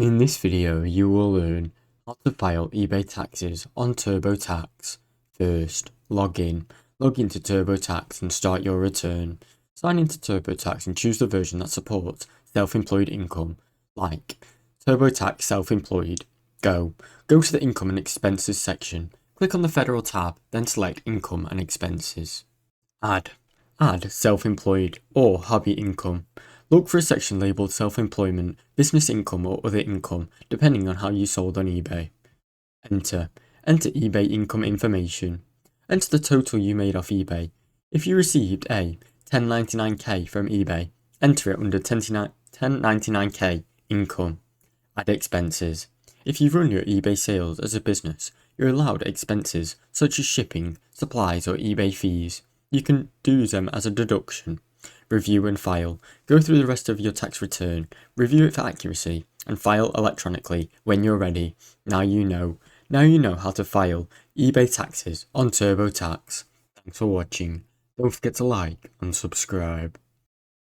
In this video, you will learn how to file eBay taxes on TurboTax. First, log in. Log into TurboTax and start your return. Sign into TurboTax and choose the version that supports self-employed income, like TurboTax Self-Employed. Go to the Income and Expenses section. Click on the Federal tab, then select Income and Expenses. Add self-employed or hobby income. Look for a section labelled self-employment, business income or other income, depending on how you sold on eBay. Enter eBay income information. Enter the total you made off eBay. If you received a 1099k from eBay, enter it under 1099k income. Add expenses. If you run your eBay sales as a business, you're allowed expenses such as shipping, supplies or eBay fees. You can do them as a deduction. Review and file. Go through the rest of your tax return, review it for accuracy, and file electronically when you're ready. Now you know how to file eBay taxes on TurboTax. Thanks for watching. Don't forget to like and subscribe.